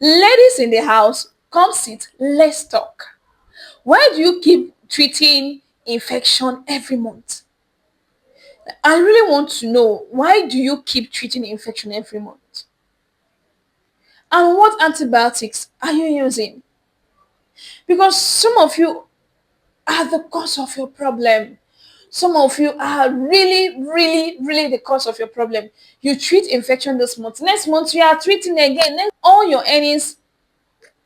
Ladies in the house, come sit, let's talk. Why do you keep treating infection every month? I really want to know, why do you keep treating infection every month? And what antibiotics are you using? Because some of you are the cause of your problem. Some of you are really the cause of your problem. You treat infection this month. Next month, you are treating again. All your earnings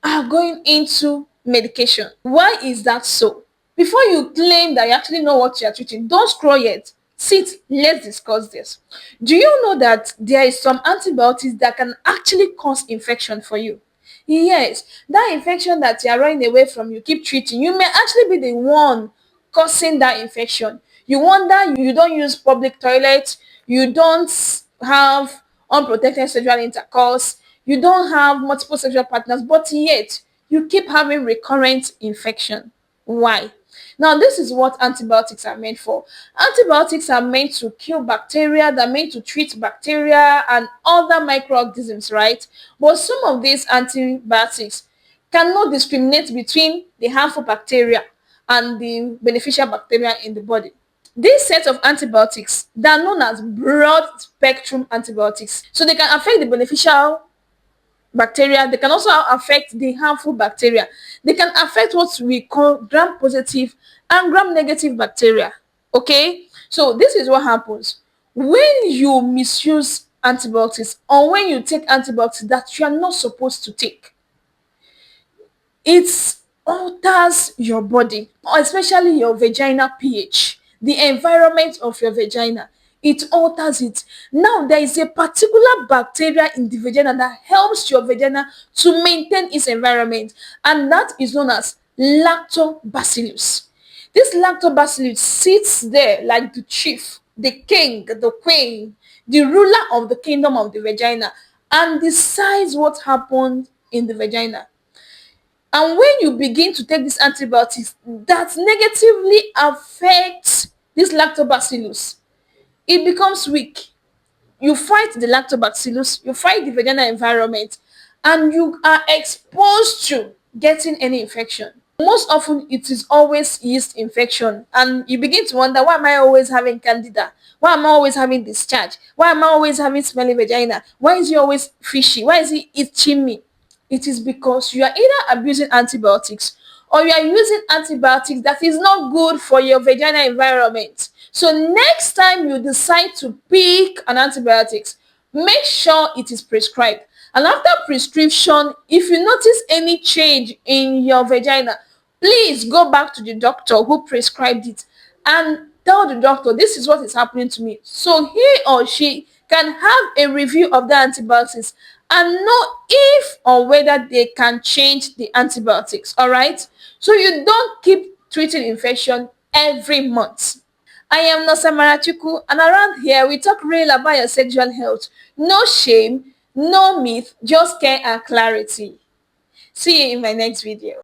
are going into medication. Why is that so? Before you claim that you actually know what you are treating, don't scroll yet. Sit, let's discuss this. Do you know that there is some antibiotics that can actually cause infection for you? Yes, that infection that you are running away from, you keep treating, you may actually be the one causing that infection. You wonder you don't use public toilets, you don't have unprotected sexual intercourse, you don't have multiple sexual partners, but yet you keep having recurrent infection. Why? Now, this is what antibiotics are meant for. Antibiotics are meant to kill bacteria, they're meant to treat bacteria and other microorganisms, right? But some of these antibiotics cannot discriminate between the harmful bacteria and the beneficial bacteria in the body. This set of antibiotics, they are known as broad spectrum antibiotics. So they can affect the beneficial bacteria, they can also affect the harmful bacteria. They can affect what we call gram positive and gram negative bacteria. Okay? So this is what happens when you misuse antibiotics or when you take antibiotics that you are not supposed to take. It alters your body, especially your vaginal pH, the environment of your vagina. It alters it. Now, there is a particular bacteria in the vagina that helps your vagina to maintain its environment, and that is known as lactobacillus. This lactobacillus sits there like the chief, the king, the queen, the ruler of the kingdom of the vagina, and decides what happens in the vagina. And when you begin to take these antibiotics that negatively affect this lactobacillus, it becomes weak. You fight the lactobacillus, you fight the vaginal environment, and you are exposed to getting any infection. Most often, it is always yeast infection, and you begin to wonder, why am I always having candida? Why am I always having discharge? Why am I always having smelly vagina? Why is he always fishy? Why is he itching me? It is because you are either abusing antibiotics or you are using antibiotics that is not good for your vaginal environment. So next time you decide to pick an antibiotics, make sure it is prescribed. And after prescription, if you notice any change in your vagina, please go back to the doctor who prescribed it and tell the doctor, this is what is happening to me. So he or she can have a review of the antibiotics and know if or whether they can change the antibiotics. All right. So you don't keep treating infection every month. I am Nosa Marachuku, and around here we talk real about your sexual health. No shame, no myth, just care and clarity. See you in my next video.